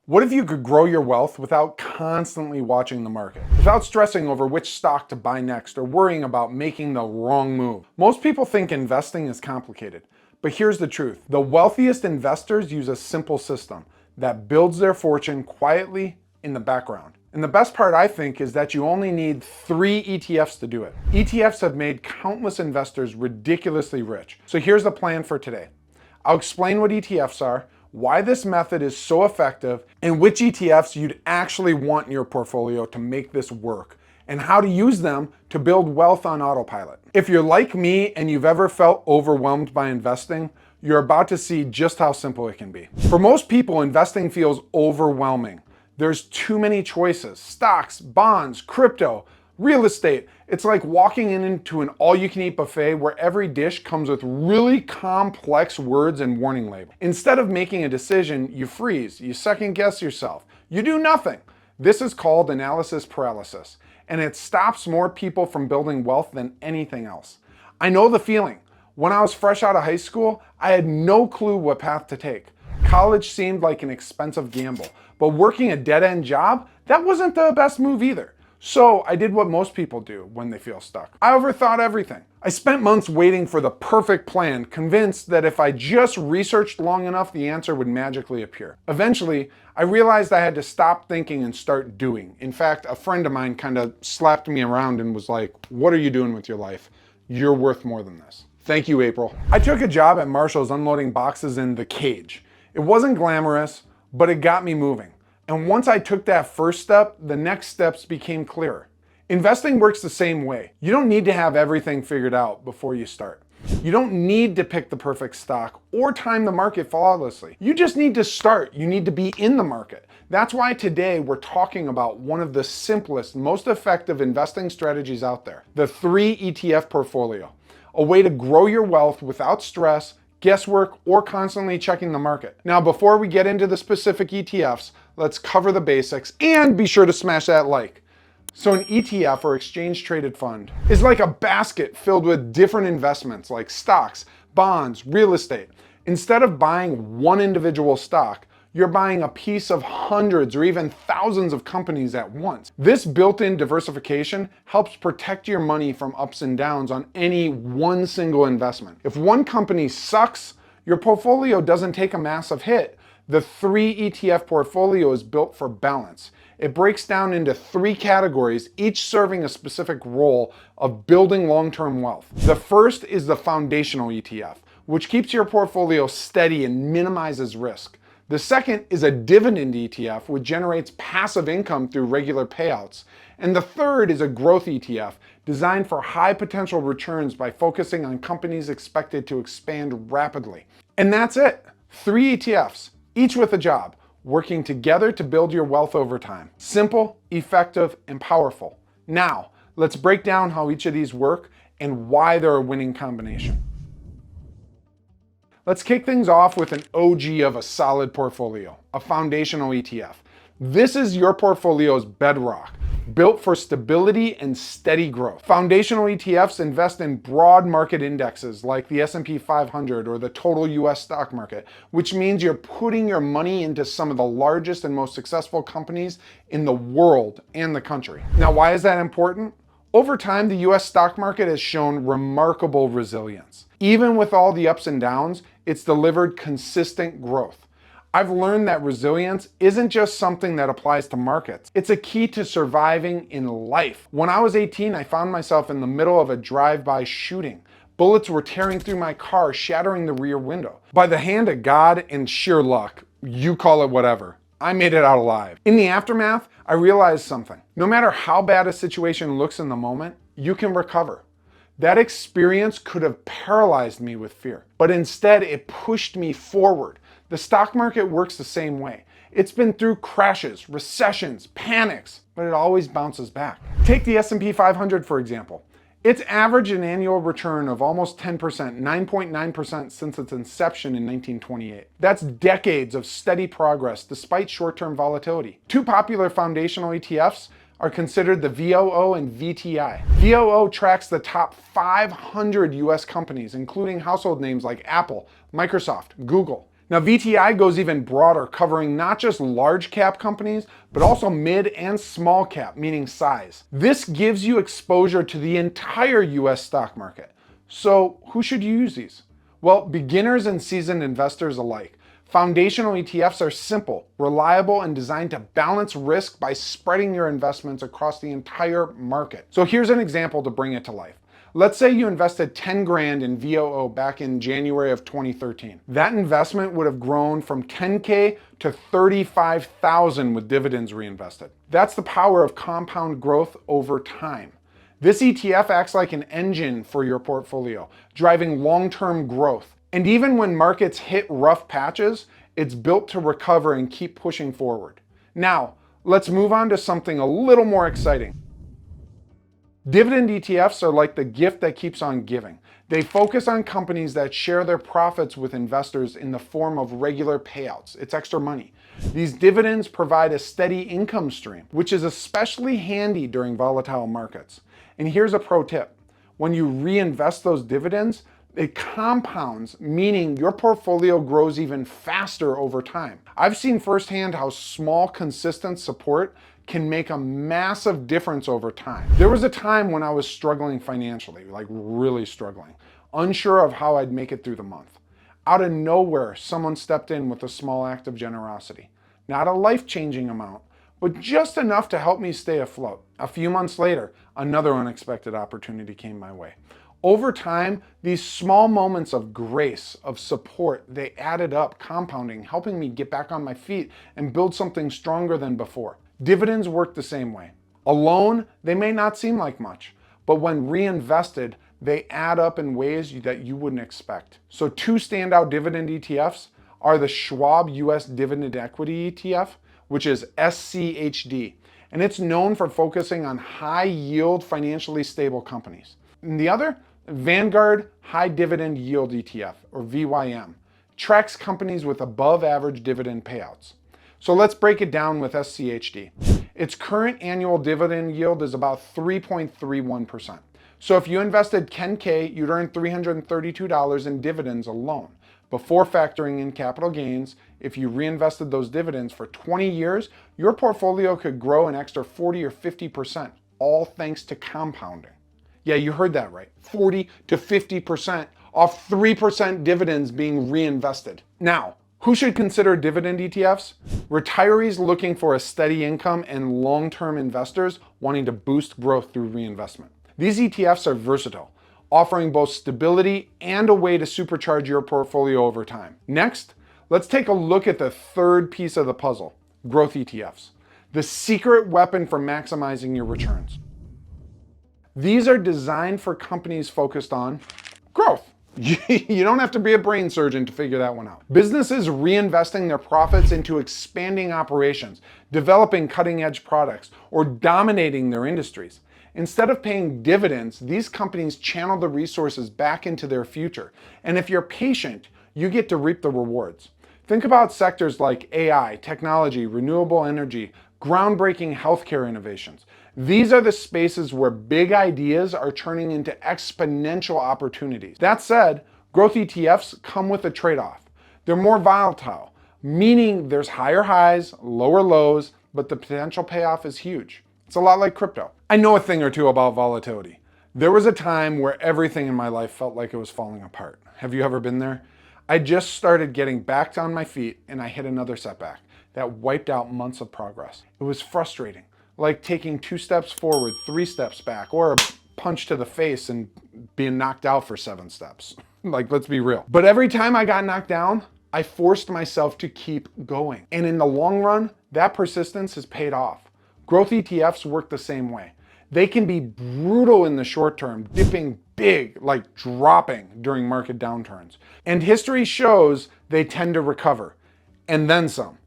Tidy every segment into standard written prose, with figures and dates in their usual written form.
What if you could grow your wealth without constantly watching the market? Without stressing over which stock to buy next or worrying about making the wrong move? Most people think investing is complicated, but here's the truth. The wealthiest investors use a simple system that builds their fortune quietly in the background. And the best part, I think, is that you only need 3 ETFs to do it. ETFs have made countless investors ridiculously rich. So here's the plan for today. I'll explain what ETFs are, why this method is so effective, and which ETFs you'd actually want in your portfolio to make this work, and how to use them to build wealth on autopilot. If you're like me and you've ever felt overwhelmed by investing, you're about to see just how simple it can be. For most people, investing feels overwhelming. There's too many choices: stocks, bonds, crypto, real estate. It's like walking into an all-you-can-eat buffet where every dish comes with really complex words and warning labels. Instead of making a decision, you freeze, you second-guess yourself, you do nothing. This is called analysis paralysis, and it stops more people from building wealth than anything else. I know the feeling. When I was fresh out of high school, I had no clue what path to take. College seemed like an expensive gamble, but working a dead-end job, that wasn't the best move either. So I did what most people do when they feel stuck. I overthought everything. I spent months waiting for the perfect plan, convinced that if I just researched long enough, the answer would magically appear. Eventually, I realized I had to stop thinking and start doing. In fact, a friend of mine kind of slapped me around and was like, "What are you doing with your life? You're worth more than this." Thank you, April. I took a job at Marshall's unloading boxes in the cage. It wasn't glamorous, but it got me moving. And once I took that first step, the next steps became clearer. Investing works the same way. You don't need to have everything figured out before you start. You don't need to pick the perfect stock or time the market flawlessly. You just need to start. You need to be in the market. That's why today we're talking about one of the simplest, most effective investing strategies out there, the 3 ETF portfolio, a way to grow your wealth without stress, guesswork, or constantly checking the market. Now, before we get into the specific ETFs, let's cover the basics and be sure to smash that like. So an ETF, or exchange traded fund, is like a basket filled with different investments like stocks, bonds, real estate. Instead of buying one individual stock, you're buying a piece of hundreds or even thousands of companies at once. This built-in diversification helps protect your money from ups and downs on any one single investment. If one company sucks, your portfolio doesn't take a massive hit. The 3 ETF portfolio is built for balance. It breaks down into 3 categories, each serving a specific role of building long-term wealth. The first is the foundational ETF, which keeps your portfolio steady and minimizes risk. The second is a dividend ETF, which generates passive income through regular payouts. And the third is a growth ETF, designed for high potential returns by focusing on companies expected to expand rapidly. And that's it. 3 ETFs, each with a job, working together to build your wealth over time. Simple, effective, and powerful. Now, let's break down how each of these work and why they're a winning combination. Let's kick things off with an OG of a solid portfolio, a foundational ETF. This is your portfolio's bedrock, built for stability and steady growth. Foundational ETFs invest in broad market indexes like the S&P 500 or the total US stock market, which means you're putting your money into some of the largest and most successful companies in the world and the country. Now, why is that important? Over time, the US stock market has shown remarkable resilience. Even with all the ups and downs, it's delivered consistent growth. I've learned that resilience isn't just something that applies to markets. It's a key to surviving in life. When I was 18, I found myself in the middle of a drive-by shooting. Bullets were tearing through my car, shattering the rear window. By the hand of God and sheer luck, you call it whatever, I made it out alive. In the aftermath, I realized something. No matter how bad a situation looks in the moment, you can recover. That experience could have paralyzed me with fear, but instead it pushed me forward. The stock market works the same way. It's been through crashes, recessions, panics, but it always bounces back. Take the S&P 500 for example. It's averaged an annual return of almost 10%, 9.9% since its inception in 1928. That's decades of steady progress despite short-term volatility. 2 popular foundational ETFs are considered the VOO and VTI. VOO tracks the top 500 US companies, including household names like Apple, Microsoft, Google. Now, VTI goes even broader, covering not just large cap companies, but also mid and small cap, meaning size. This gives you exposure to the entire US stock market. So who should you use these? Well, beginners and seasoned investors alike. Foundational ETFs are simple, reliable, and designed to balance risk by spreading your investments across the entire market. So here's an example to bring it to life. Let's say you invested 10 grand in VOO back in January of 2013. That investment would have grown from 10K to 35,000 with dividends reinvested. That's the power of compound growth over time. This ETF acts like an engine for your portfolio, driving long-term growth. And even when markets hit rough patches, it's built to recover and keep pushing forward. Now, let's move on to something a little more exciting. Dividend ETFs are like the gift that keeps on giving. They focus on companies that share their profits with investors in the form of regular payouts. It's extra money. These dividends provide a steady income stream, which is especially handy during volatile markets. And here's a pro tip. When you reinvest those dividends, it compounds, meaning your portfolio grows even faster over time. I've seen firsthand how small, consistent support can make a massive difference over time. There was a time when I was struggling financially, like really struggling, unsure of how I'd make it through the month. Out of nowhere, someone stepped in with a small act of generosity. Not a life-changing amount, but just enough to help me stay afloat. A few months later, another unexpected opportunity came my way. Over time, these small moments of grace, of support, they added up, compounding, helping me get back on my feet and build something stronger than before. Dividends work the same way. Alone, they may not seem like much, but when reinvested, they add up in ways that you wouldn't expect. So two standout dividend ETFs are the Schwab US Dividend Equity ETF, which is SCHD, and it's known for focusing on high-yield, financially stable companies. And the other, Vanguard High Dividend Yield ETF, or VYM, tracks companies with above-average dividend payouts. So let's break it down with SCHD. Its current annual dividend yield is about 3.31%. So if you invested 10K, you'd earn $332 in dividends alone. Before factoring in capital gains, if you reinvested those dividends for 20 years, your portfolio could grow an extra 40 or 50%, all thanks to compounding. Yeah, you heard that right. 40 to 50% off 3% dividends being reinvested. Now, who should consider dividend ETFs? Retirees looking for a steady income and long-term investors wanting to boost growth through reinvestment. These ETFs are versatile, offering both stability and a way to supercharge your portfolio over time. Next, let's take a look at the third piece of the puzzle, growth ETFs, the secret weapon for maximizing your returns. These are designed for companies focused on growth. You don't have to be a brain surgeon to figure that one out. Businesses reinvesting their profits into expanding operations, developing cutting-edge products, or dominating their industries. Instead of paying dividends, these companies channel the resources back into their future. And if you're patient, you get to reap the rewards. Think about sectors like AI, technology, renewable energy, groundbreaking healthcare innovations. These are the spaces where big ideas are turning into exponential opportunities. That said, growth ETFs come with a trade-off. They're more volatile, meaning there's higher highs, lower lows, but the potential payoff is huge. It's a lot like crypto. I know a thing or two about volatility. There was a time where everything in my life felt like it was falling apart. Have you ever been there? I just started getting back on my feet and I hit another setback that wiped out months of progress. It was frustrating, like taking 2 steps forward, 3 steps back, or a punch to the face and being knocked out for 7 steps. Like, let's be real. But every time I got knocked down, I forced myself to keep going. And in the long run, that persistence has paid off. Growth ETFs work the same way. They can be brutal in the short term, dipping big, like dropping during market downturns. And history shows they tend to recover, and then some.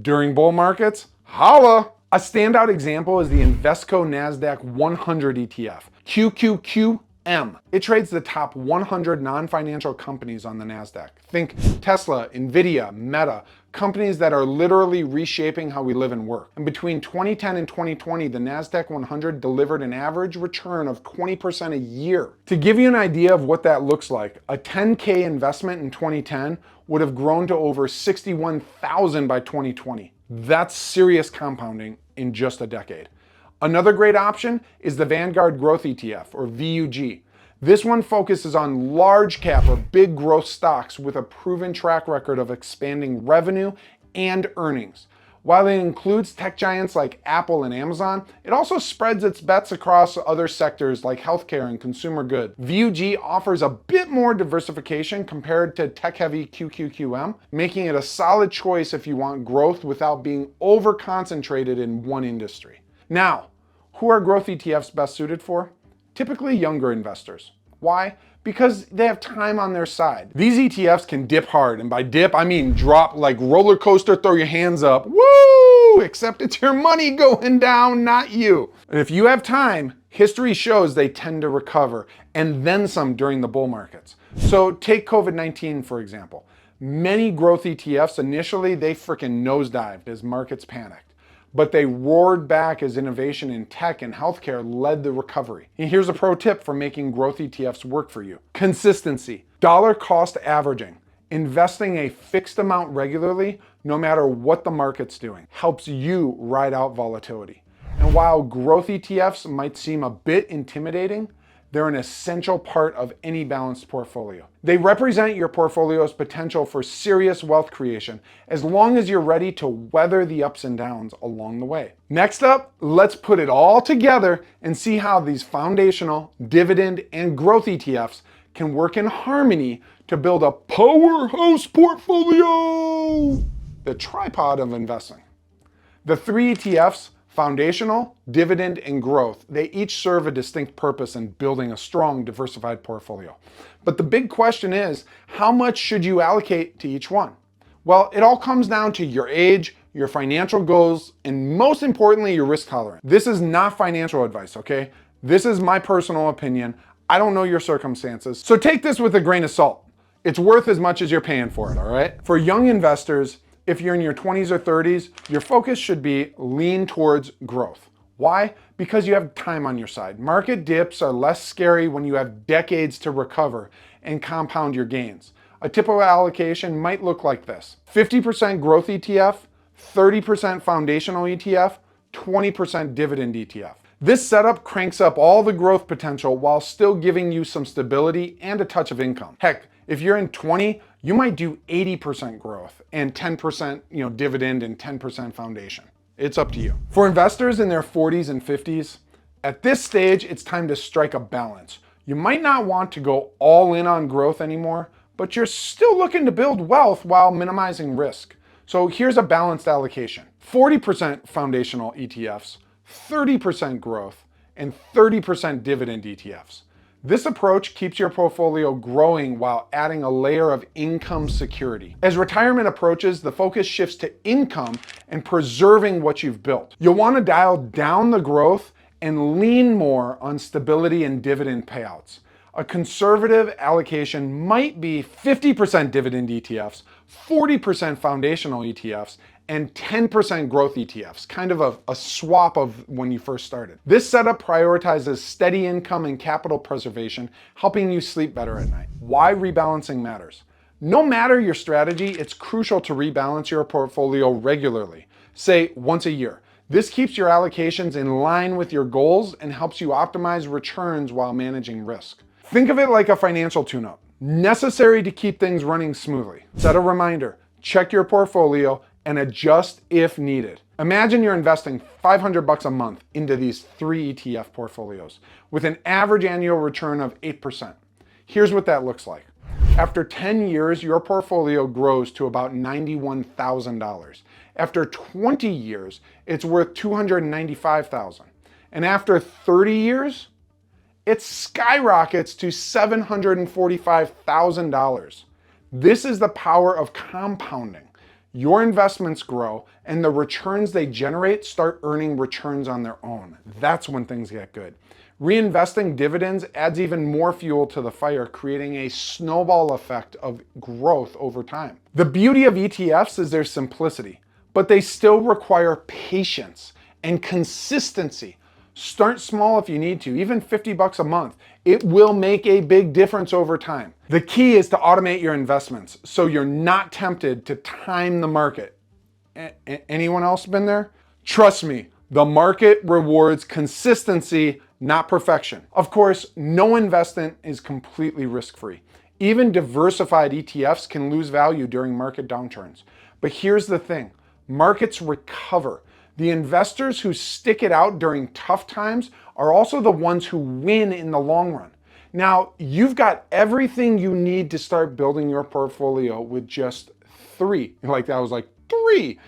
During bull markets, holla! A standout example is the Invesco NASDAQ 100 ETF, QQQM. It trades the top 100 non-financial companies on the NASDAQ. Think Tesla, Nvidia, Meta, companies that are literally reshaping how we live and work. And between 2010 and 2020, the NASDAQ 100 delivered an average return of 20% a year. To give you an idea of what that looks like, a 10K investment in 2010 would have grown to over 61,000 by 2020. That's serious compounding in just a decade. Another great option is the Vanguard Growth ETF, or VUG. This one focuses on large cap or big growth stocks with a proven track record of expanding revenue and earnings. While it includes tech giants like Apple and Amazon, it also spreads its bets across other sectors like healthcare and consumer goods. VUG offers a bit more diversification compared to tech-heavy QQQM, making it a solid choice if you want growth without being over-concentrated in one industry. Now, who are growth ETFs best suited for? Typically younger investors. Why? Because they have time on their side. These ETFs can dip hard, and by dip, I mean drop like roller coaster, throw your hands up, woo! Except it's your money going down, not you. And if you have time, history shows they tend to recover, and then some during the bull markets. So take COVID-19, for example. Many growth ETFs, initially, they freaking nosedived as markets panicked. But they roared back as innovation in tech and healthcare led the recovery. And here's a pro tip for making growth ETFs work for you. Consistency. Dollar cost averaging. Investing a fixed amount regularly, no matter what the market's doing, helps you ride out volatility. And while growth ETFs might seem a bit intimidating, they're an essential part of any balanced portfolio. They represent your portfolio's potential for serious wealth creation, as long as you're ready to weather the ups and downs along the way. Next up, let's put it all together and see how these foundational, dividend, and growth ETFs can work in harmony to build a powerhouse portfolio. The tripod of investing. The three ETFs, foundational, dividend, and growth, they each serve a distinct purpose in building a strong, diversified portfolio. But the big question is, how much should you allocate to each one? Well, it all comes down to your age, your financial goals, and most importantly, your risk tolerance. This is not financial advice, okay? This is my personal opinion. I don't know your circumstances, so take this with a grain of salt. It's worth as much as you're paying for it, all right? For young investors, if you're in your 20s or 30s, your focus should be lean towards growth. Why? Because you have time on your side. Market dips are less scary when you have decades to recover and compound your gains. A typical allocation might look like this: 50% growth ETF, 30% foundational ETF, 20% dividend ETF. This setup cranks up all the growth potential while still giving you some stability and a touch of income. Heck, if you're in 20, you might do 80% growth and 10% dividend and 10% foundation. It's up to you. For investors in their 40s and 50s, at this stage, it's time to strike a balance. You might not want to go all in on growth anymore, but you're still looking to build wealth while minimizing risk. So here's a balanced allocation: 40% foundational ETFs, 30% growth, and 30% dividend ETFs. This approach keeps your portfolio growing while adding a layer of income security. As retirement approaches, the focus shifts to income and preserving what you've built. You'll want to dial down the growth and lean more on stability and dividend payouts. A conservative allocation might be 50% dividend ETFs, 40% foundational ETFs, and 10% growth ETFs, kind of a swap of when you first started. This setup prioritizes steady income and capital preservation, helping you sleep better at night. Why rebalancing matters. No matter your strategy, it's crucial to rebalance your portfolio regularly, say once a year. This keeps your allocations in line with your goals and helps you optimize returns while managing risk. Think of it like a financial tune-up, necessary to keep things running smoothly. Set a reminder, check your portfolio, and adjust if needed. Imagine you're investing $500 a month into these three ETF portfolios with an average annual return of 8%. Here's what that looks like. After 10 years, your portfolio grows to about $91,000. After 20 years, it's worth $295,000. And after 30 years, it skyrockets to $745,000. This is the power of compounding. Your investments grow, and the returns they generate start earning returns on their own. That's when things get good. Reinvesting dividends adds even more fuel to the fire, creating a snowball effect of growth over time. The beauty of ETFs is their simplicity, but they still require patience and consistency. Start small if you need to, even 50 bucks a month. It will make a big difference over time. The key is to automate your investments so you're not tempted to time the market. Anyone else been there? Trust me, the market rewards consistency, not perfection. Of course, no investment is completely risk-free. Even diversified ETFs can lose value during market downturns. But here's the thing, markets recover. The investors who stick it out during tough times are also the ones who win in the long run. Now, you've got everything you need to start building your portfolio with just three. Like that was like three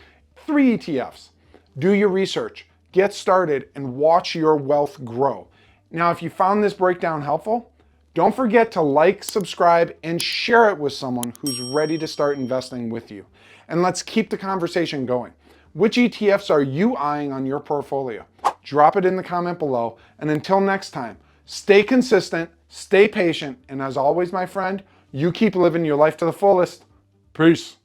ETFs. Do your research, get started, and watch your wealth grow. Now, if you found this breakdown helpful, don't forget to like, subscribe, and share it with someone who's ready to start investing with you. And let's keep the conversation going. Which ETFs are you eyeing on your portfolio? Drop it in the comment below. And until next time, stay consistent, stay patient, and as always, my friend, you keep living your life to the fullest. Peace.